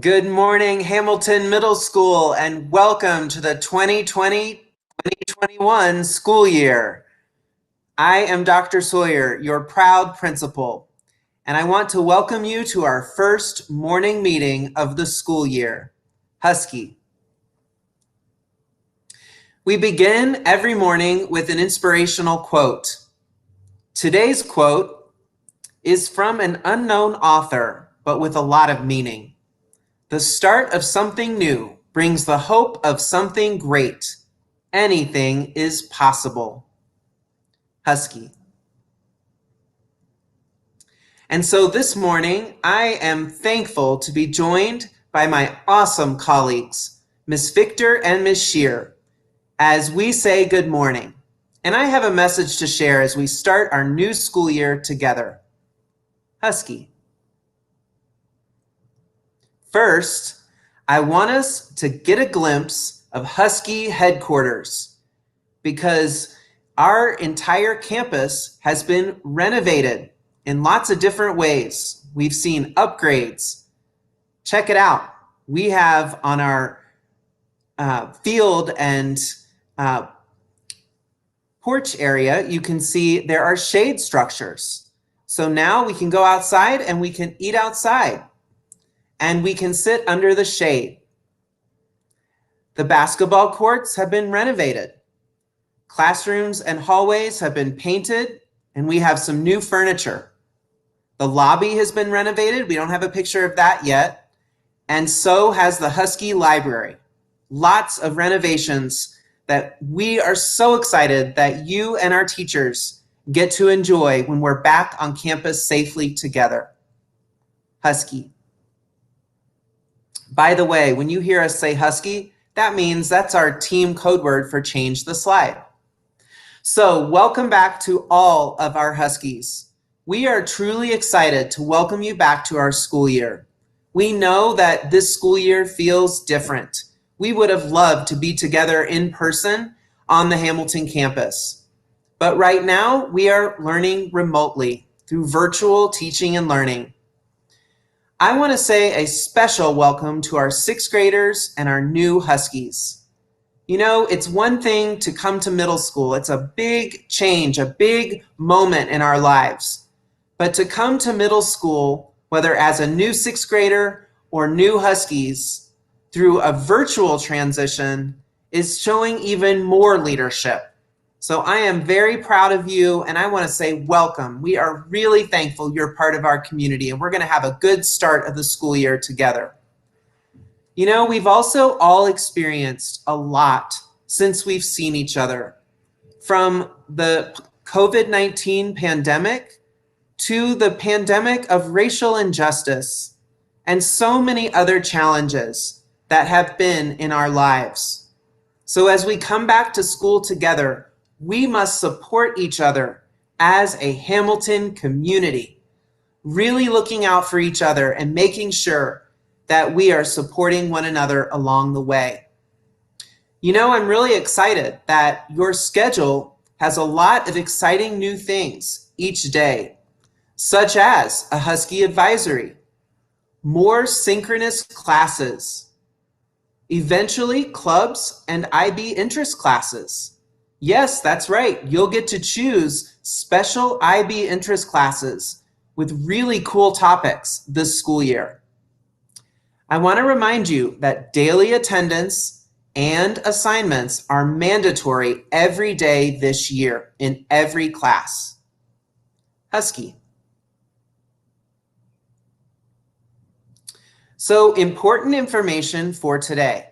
Good morning, Hamilton Middle School, and welcome to the 2020-2021 school year. I am Dr. Sawyer, your proud principal, and I want to welcome you to our first morning meeting of the school year, Husky. We begin every morning with an inspirational quote. Today's quote is from an unknown author, but with a lot of meaning. The start of something new brings the hope of something great. Anything is possible. Husky. And so this morning, I am thankful to be joined by my awesome colleagues, Ms. Victor and Ms. Shear, as we say good morning. And I have a message to share as we start our new school year together. Husky. First, I want us to get a glimpse of Husky headquarters because our entire campus has been renovated in lots of different ways. We've seen upgrades. Check it out. We have on our field and porch area, you can see there are shade structures. So now we can go outside and we can eat outside. And we can sit under the shade. The basketball courts have been renovated. Classrooms and hallways have been painted, and we have some new furniture. The lobby has been renovated. We don't have a picture of that yet. And so has the Husky Library. Lots of renovations that we are so excited that you and our teachers get to enjoy when we're back on campus safely together. Husky. By the way, when you hear us say Husky, that means that's our team code word for change the slide. So welcome back to all of our Huskies. We are truly excited to welcome you back to our school year. We know that this school year feels different. We would have loved to be together in person on the Hamilton campus. But right now, we are learning remotely through virtual teaching and learning. I want to say a special welcome to our sixth graders and our new Huskies. You know, it's one thing to come to middle school. It's a big change, a big moment in our lives. But to come to middle school, whether as a new sixth grader or new Huskies, through a virtual transition is showing even more leadership. So I am very proud of you, and I want to say welcome. We are really thankful you're part of our community, and we're going to have a good start of the school year together. You know, we've also all experienced a lot since we've seen each other, from the COVID-19 pandemic to the pandemic of racial injustice and so many other challenges that have been in our lives. So as we come back to school together, we must support each other as a Hamilton community, really looking out for each other and making sure that we are supporting one another along the way. You know, I'm really excited that your schedule has a lot of exciting new things each day, such as a Husky advisory, more synchronous classes, eventually clubs and IB interest classes. Yes, that's right. You'll get to choose special IB interest classes with really cool topics this school year. I want to remind you that daily attendance and assignments are mandatory every day this year in every class. Husky. So, important information for today.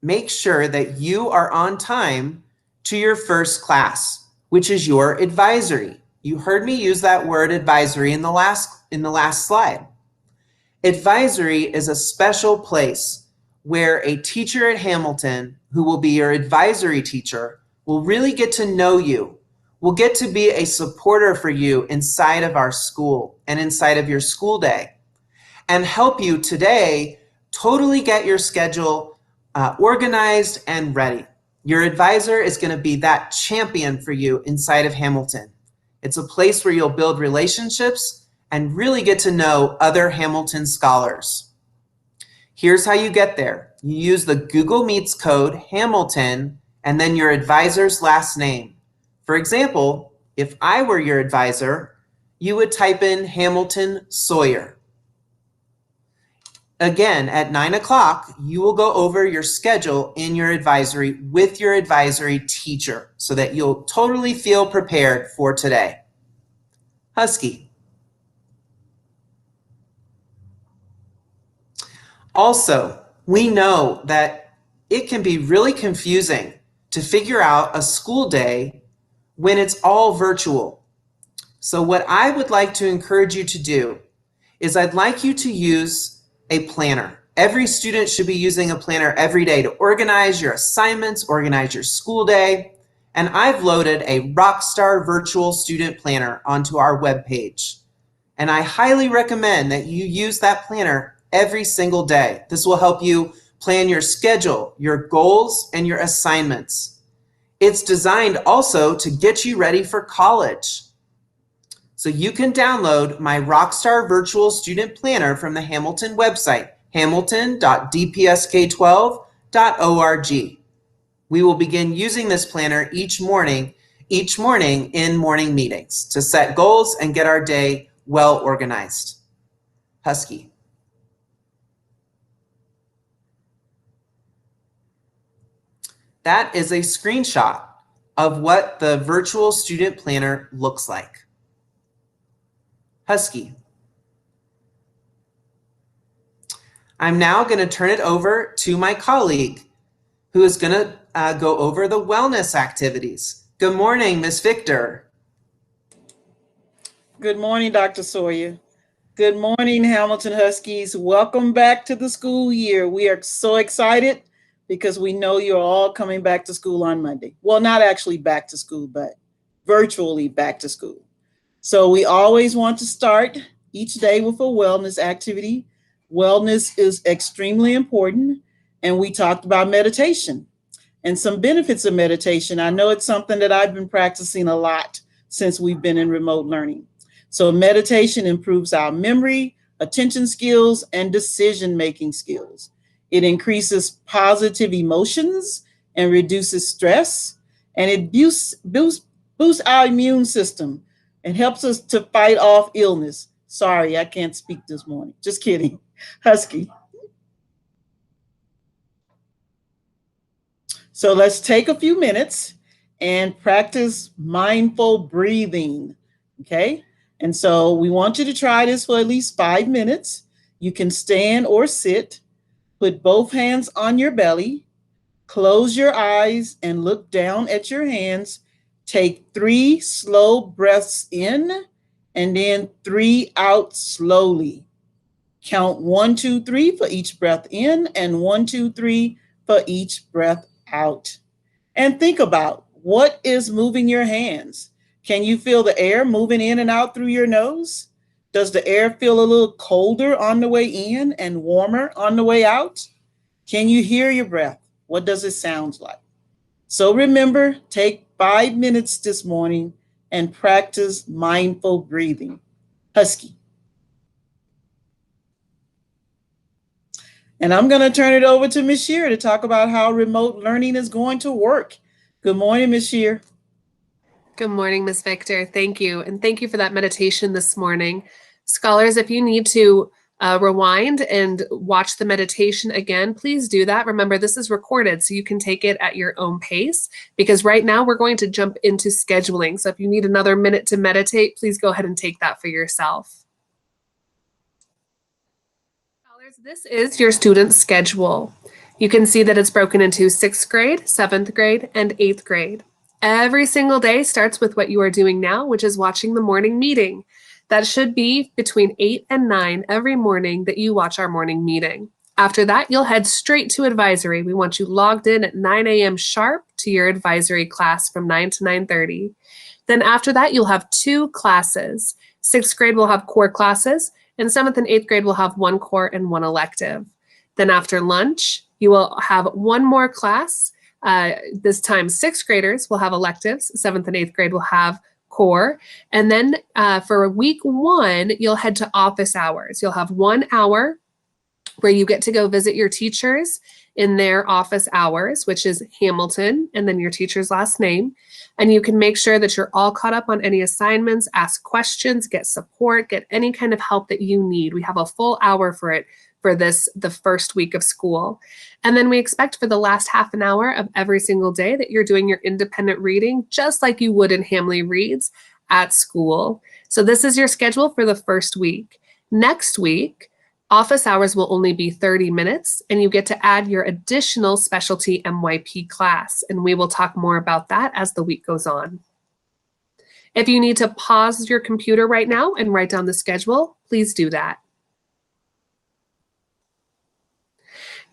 Make sure that you are on time to your first class, which is your advisory. You heard me use that word advisory in the last slide. Advisory is a special place where a teacher at Hamilton, who will be your advisory teacher, will really get to know you, will get to be a supporter for you inside of our school and inside of your school day, and help you today totally get your schedule organized and ready. Your advisor is going to be that champion for you inside of Hamilton. It's a place where you'll build relationships and really get to know other Hamilton scholars. Here's how you get there. You use the Google Meets code Hamilton and then your advisor's last name. For example, if I were your advisor, you would type in Hamilton Sawyer. Again, at 9 o'clock, you will go over your schedule in your advisory with your advisory teacher so that you'll totally feel prepared for today. Husky. Also, we know that it can be really confusing to figure out a school day when it's all virtual. So what I would like to encourage you to do is I'd like you to use a planner. Every student should be using a planner every day to organize your assignments, organize your school day. And I've loaded a Rockstar Virtual Student Planner onto our webpage. And I highly recommend that you use that planner every single day. This will help you plan your schedule, your goals, and your assignments. It's designed also to get you ready for college. So you can download my Rockstar Virtual Student Planner from the Hamilton website, hamilton.dpsk12.org. We will begin using this planner each morning in morning meetings to set goals and get our day well organized. Husky. That is a screenshot of what the virtual student planner looks like. Husky. I'm now going to turn it over to my colleague who is going to go over the wellness activities. Good morning, Ms. Victor. Good morning, Dr. Sawyer. Good morning, Hamilton Huskies. Welcome back to the school year. We are so excited because we know you're all coming back to school on Monday. Well, not actually back to school, but virtually back to school. So we always want to start each day with a wellness activity. Wellness is extremely important. And we talked about meditation and some benefits of meditation. I know it's something that I've been practicing a lot since we've been in remote learning. So meditation improves our memory, attention skills, and decision-making skills. It increases positive emotions and reduces stress, and it boosts our immune system and helps us to fight off illness. Sorry, I can't speak this morning. Just kidding. Husky. So let's take a few minutes and practice mindful breathing, okay? And so we want you to try this for at least 5 minutes. You can stand or sit, put both hands on your belly, close your eyes and look down at your hands. Take 3 slow breaths in and then 3 out slowly. Count 1, 2, 3 for each breath in and 1, 2, 3 for each breath out. And think about what is moving your hands. Can you feel the air moving in and out through your nose? Does the air feel a little colder on the way in and warmer on the way out? Can you hear your breath? What does it sound like? So remember, take 5 minutes this morning and practice mindful breathing. Husky. And I'm going to turn it over to Ms. Shear to talk about how remote learning is going to work. Good morning, Ms. Shear. Good morning, Ms. Victor. Thank you. And thank you for that meditation this morning. Scholars, if you need to rewind and watch the meditation again, please do that. Remember, this is recorded, so you can take it at your own pace, because right now we're going to jump into scheduling. So if you need another minute to meditate, please go ahead and take that for yourself. Scholars, this is your student schedule. You can see that it's broken into 6th grade, 7th grade, and 8th grade. Every single day starts with what you are doing now, which is watching the morning meeting. That should be between 8 and 9 every morning that you watch our morning meeting. After that, you'll head straight to advisory. We want you logged in at 9 a.m. sharp to your advisory class from 9 to 9:30. Then after that, you'll have 2 classes. 6th grade will have core classes, and 7th and 8th grade will have 1 core and 1 elective. Then after lunch, you will have 1 more class. This time, 6th graders will have electives. 7th and 8th grade will have core. And then for week 1, you'll head to office hours. You'll have 1 hour where you get to go visit your teachers in their office hours, which is Hamilton, and then your teacher's last name. And you can make sure that you're all caught up on any assignments, ask questions, get support, get any kind of help that you need. We have a full hour for it for the first week of school. And then we expect for the last half an hour of every single day that you're doing your independent reading, just like you would in Hamley Reads at school. So this is your schedule for the first week. Next week, office hours will only be 30 minutes, and you get to add your additional specialty MYP class, and we will talk more about that as the week goes on. If you need to pause your computer right now and write down the schedule, please do that.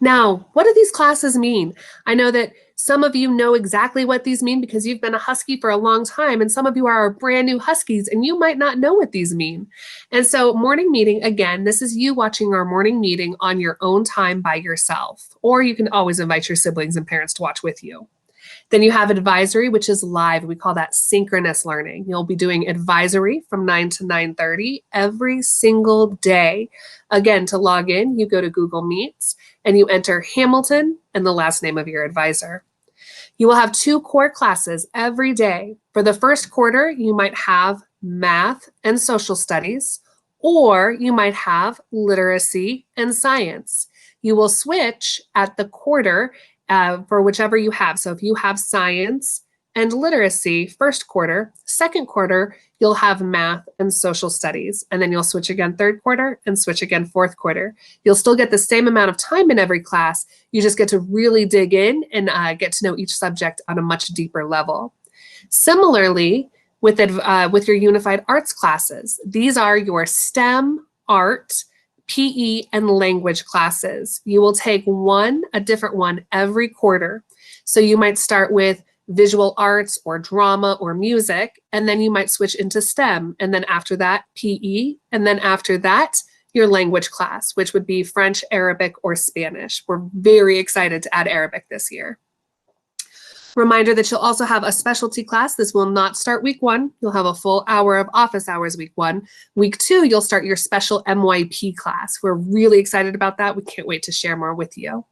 Now, what do these classes mean? I know that some of you know exactly what these mean because you've been a Husky for a long time, and some of you are brand new Huskies and you might not know what these mean. And so morning meeting, again, this is you watching our morning meeting on your own time by yourself, or you can always invite your siblings and parents to watch with you. Then you have advisory, which is live. We call that synchronous learning. You'll be doing advisory from 9 to 9:30 every single day. Again, to log in, you go to Google Meets and you enter Hamilton and the last name of your advisor. You will have 2 core classes every day. For the first quarter, you might have math and social studies, or you might have literacy and science. You will switch at the quarter for whichever you have. So if you have science and literacy first quarter, second quarter, you'll have math and social studies. And then you'll switch again third quarter and switch again fourth quarter. You'll still get the same amount of time in every class. You just get to really dig in and get to know each subject on a much deeper level. Similarly, with your unified arts classes, these are your STEM, art, PE, and language classes. You will take a different one every quarter. So you might start with visual arts or drama or music, and then you might switch into STEM, and then after that, PE, and then after that, your language class, which would be French, Arabic, or Spanish. We're very excited to add Arabic this year. Reminder that you'll also have a specialty class. This will not start week 1. You'll have a full hour of office hours week 1. Week 2, you'll start your special MYP class. We're really excited about that. We can't wait to share more with you.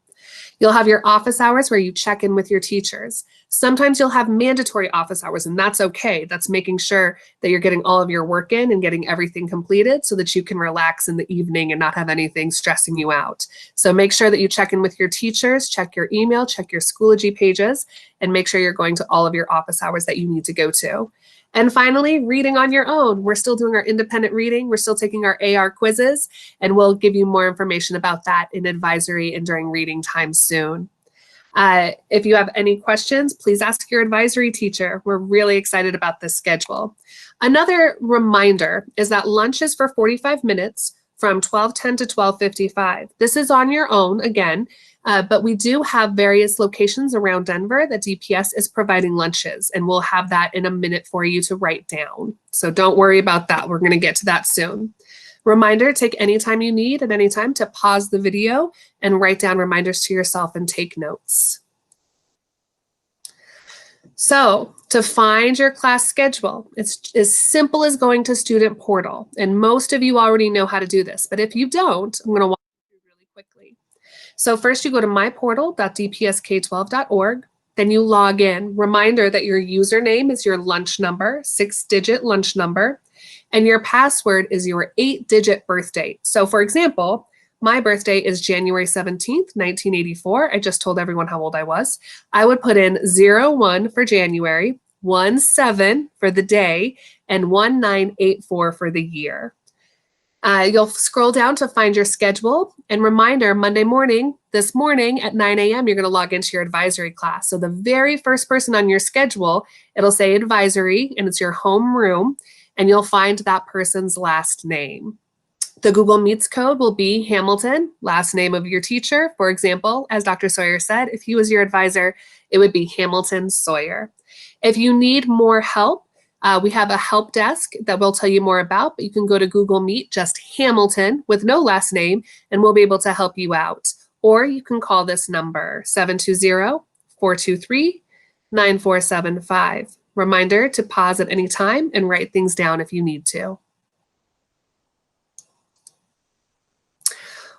You'll have your office hours where you check in with your teachers. Sometimes you'll have mandatory office hours, and that's okay. That's making sure that you're getting all of your work in and getting everything completed so that you can relax in the evening and not have anything stressing you out. So make sure that you check in with your teachers, check your email, check your Schoology pages, and make sure you're going to all of your office hours that you need to go to. And finally, reading on your own. We're still doing our independent reading. We're still taking our AR quizzes, and we'll give you more information about that in advisory and during reading time soon. If you have any questions, please ask your advisory teacher. We're really excited about this schedule. Another reminder is that lunch is for 45 minutes from 12:10 to 12:55. This is on your own, again, but we do have various locations around Denver that DPS is providing lunches, and we'll have that in a minute for you to write down. So don't worry about that. We're going to get to that soon. Reminder, take any time you need at any time to pause the video and write down reminders to yourself and take notes. So to find your class schedule, it's as simple as going to Student Portal. And most of you already know how to do this, but if you don't, I'm going to walk you through really quickly. So first you go to myportal.dpsk12.org. Then you log in. Reminder that your username is your lunch number, 6-digit lunch number, and your password is your 8-digit birth date. So for example, my birthday is January 17th, 1984. I just told everyone how old I was. I would put in 01 for January, 17 for the day, and 1984 for the year. You'll scroll down to find your schedule, and reminder, Monday morning, this morning at 9 a.m., you're going to log into your advisory class. So the very first person on your schedule, it'll say advisory, and it's your home room, and you'll find that person's last name. The Google Meets code will be Hamilton, last name of your teacher. For example, as Dr. Sawyer said, if he was your advisor, it would be Hamilton Sawyer. If you need more help, we have a help desk that we'll tell you more about, but you can go to Google Meet, just Hamilton with no last name, and we'll be able to help you out. Or you can call this number, 720-423-9475. Reminder to pause at any time and write things down if you need to.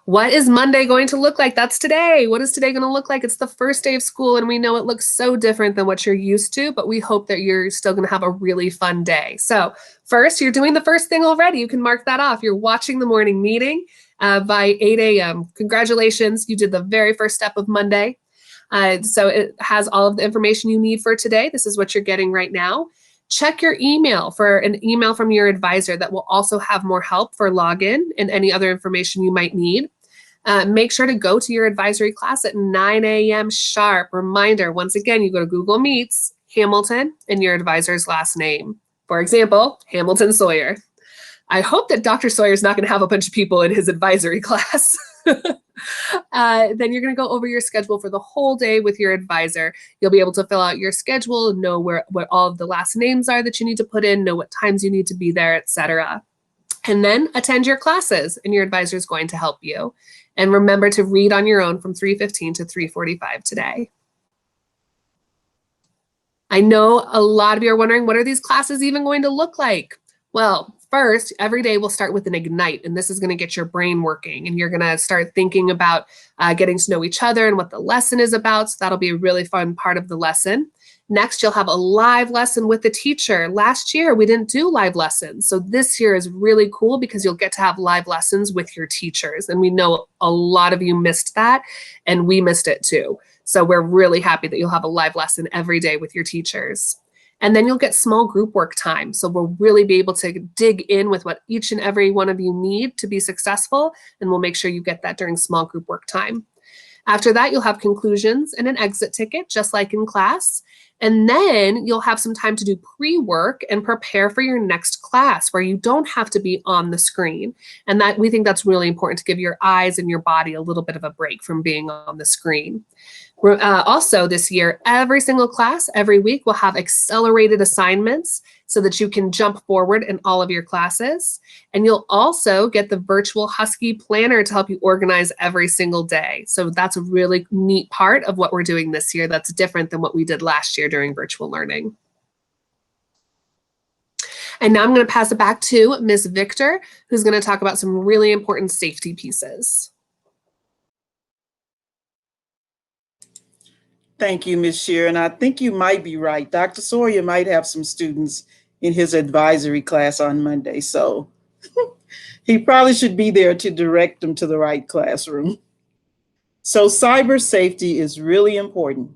What is Monday going to look like? That's today. What is today going to look like? It's the first day of school, and we know it looks so different than what you're used to, but we hope that you're still going to have a really fun day. So first, you're doing the first thing already. You can mark that off. You're watching the morning meeting by 8 a.m. Congratulations. You did the very first step of Monday. So it has all of the information you need for today. This is what you're getting right now. Check your email for an email from your advisor that will also have more help for login and any other information you might need. Make sure to go to your advisory class at 9 a.m. sharp. Reminder, once again, you go to Google Meets, Hamilton, and your advisor's last name. For example, Hamilton Sawyer. I hope that Dr. Sawyer's not going to have a bunch of people in his advisory class. Then you're going to go over your schedule for the whole day with your advisor. You'll be able to fill out your schedule, know what all of the last names are that you need to put in, know what times you need to be there, etc. And then attend your classes, and your advisor is going to help you. And remember to read on your own from 3:15 to 3:45 today. I know a lot of you are wondering, what are these classes even going to look like? Well, first, every day we'll start with an Ignite, and this is going to get your brain working, and you're going to start thinking about getting to know each other and what the lesson is about. So that'll be a really fun part of the lesson. Next, you'll have a live lesson with the teacher. Last year, we didn't do live lessons. So this year is really cool because you'll get to have live lessons with your teachers. And we know a lot of you missed that, and we missed it too. So we're really happy that you'll have a live lesson every day with your teachers. And then you'll get small group work time. So we'll really be able to dig in with what each and every one of you need to be successful. And we'll make sure you get that during small group work time. After that, you'll have conclusions and an exit ticket, just like in class. And then you'll have some time to do pre-work and prepare for your next class where you don't have to be on the screen. And that we think that's really important to give your eyes and your body a little bit of a break from being on the screen. Also this year, every single class, every week, will have accelerated assignments so that you can jump forward in all of your classes. And you'll also get the virtual Husky planner to help you organize every single day. So that's a really neat part of what we're doing this year that's different than what we did last year during virtual learning. And now I'm going to pass it back to Ms. Victor, who's going to talk about some really important safety pieces. Thank you, Ms. Shear. And I think you might be right. Dr. Sawyer might have some students in his advisory class on Monday. So he probably should be there to direct them to the right classroom. So cyber safety is really important.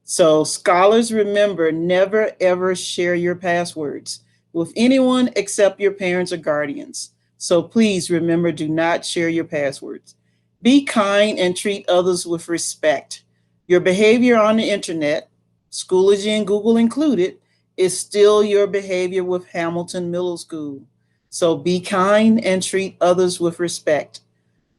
So scholars, remember, never ever share your passwords with anyone except your parents or guardians. So please remember, do not share your passwords. Be kind and treat others with respect. Your behavior on the internet, Schoology and Google included, is still your behavior with Hamilton Middle School. So be kind and treat others with respect.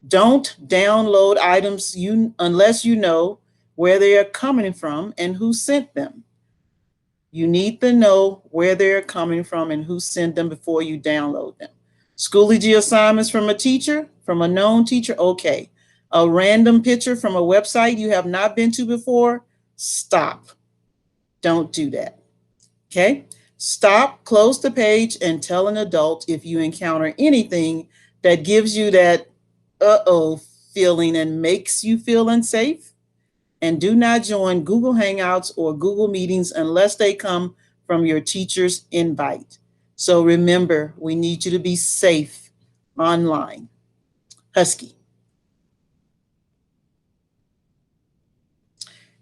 Don't download items unless you know where they are coming from and who sent them. You need to know where they're coming from and who sent them before you download them. Schoology assignments from a teacher, from a known teacher, okay. A random picture from a website you have not been to before, stop. Don't do that, okay? Stop, close the page, and tell an adult if you encounter anything that gives you that uh-oh feeling and makes you feel unsafe. And do not join Google Hangouts or Google Meetings unless they come from your teacher's invite. So remember, we need you to be safe online. Husky.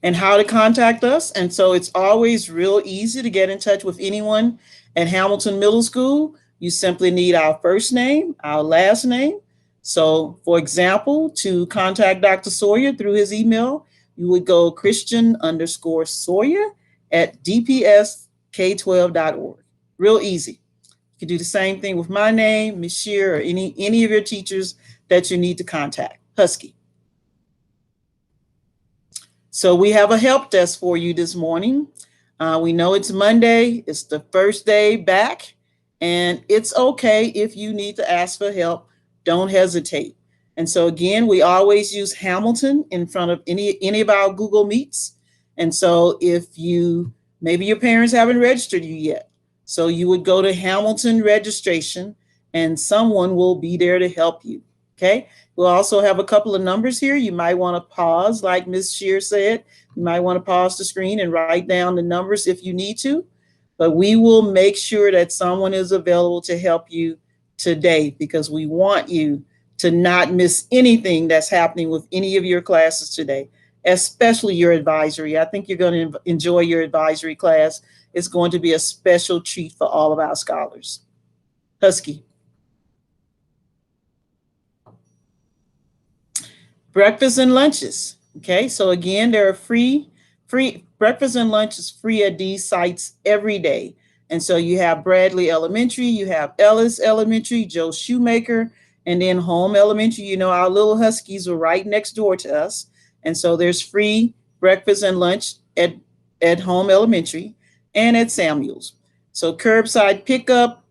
And how to contact us. And so it's always real easy to get in touch with anyone at Hamilton Middle School. You simply need our first name, our last name. So for example, to contact Dr. Sawyer through his email, you would go christian_Sawyer@dpsk12.org. Real easy. You can do the same thing with my name, Ms. Shear, or any of your teachers that you need to contact. Husky. So we have a help desk for you this morning. We know it's Monday, it's the first day back, and it's okay if you need to ask for help, don't hesitate. And so again, we always use Hamilton in front of any of our Google Meets. And so if maybe your parents haven't registered you yet, so you would go to Hamilton registration and someone will be there to help you. Okay, we'll also have a couple of numbers here. You might want to pause, like Ms. Shear said. You might want to pause the screen and write down the numbers if you need to. But we will make sure that someone is available to help you today, because we want you to not miss anything that's happening with any of your classes today, especially your advisory. I think you're going to enjoy your advisory class. It's going to be a special treat for all of our scholars. Husky. Breakfast and lunches. Okay, so again, there are free breakfast and lunch is free at these sites every day. And so you have Bradley Elementary, you have Ellis Elementary, Joe Shoemaker, and then Home Elementary. You know, our little Huskies are right next door to us. And so there's free breakfast and lunch at Home Elementary and at Samuels. So curbside pickup,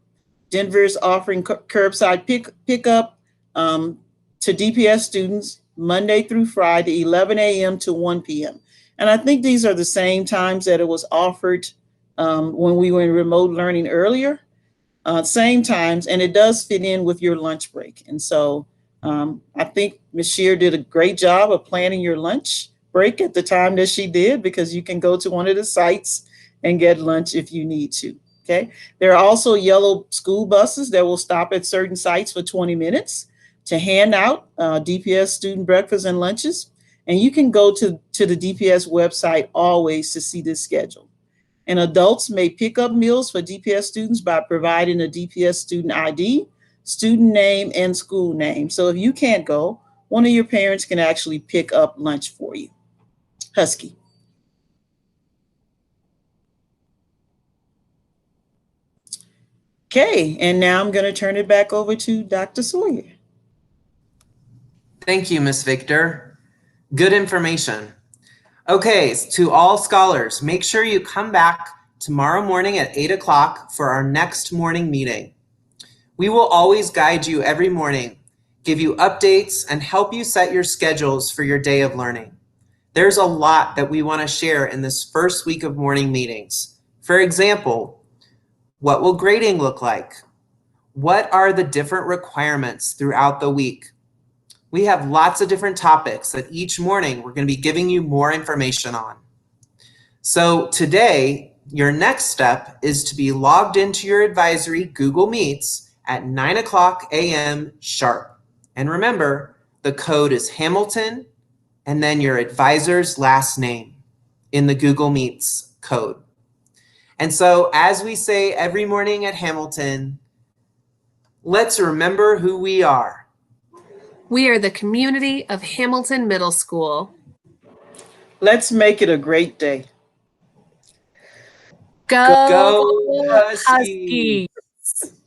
Denver's offering curbside pickup to DPS students Monday through Friday, 11 a.m. to 1 p.m. And I think these are the same times that it was offered when we were in remote learning earlier, same times, and it does fit in with your lunch break. And so I think Ms. Shear did a great job of planning your lunch break at the time that she did, because you can go to one of the sites and get lunch if you need to. Okay. There are also yellow school buses that will stop at certain sites for 20 minutes to hand out DPS student breakfast and lunches. And you can go to the DPS website always to see this schedule. And adults may pick up meals for DPS students by providing a DPS student ID, student name, and school name. So if you can't go, one of your parents can actually pick up lunch for you. Husky. Okay, and now I'm going to turn it back over to Dr. Sawyer. Thank you, Ms. Victor. Good information. Okay, to all scholars, make sure you come back tomorrow morning at 8 o'clock for our next morning meeting. We will always guide you every morning, give you updates, and help you set your schedules for your day of learning. There's a lot that we want to share in this first week of morning meetings. For example, what will grading look like? What are the different requirements throughout the week? We have lots of different topics that each morning we're going to be giving you more information on. So today, your next step is to be logged into your advisory Google Meets at 9 o'clock a.m. sharp. And remember, the code is Hamilton and then your advisor's last name in the Google Meets code. And so as we say every morning at Hamilton, let's remember who we are. We are the community of Hamilton Middle School. Let's make it a great day. Go Huskies! Huskies!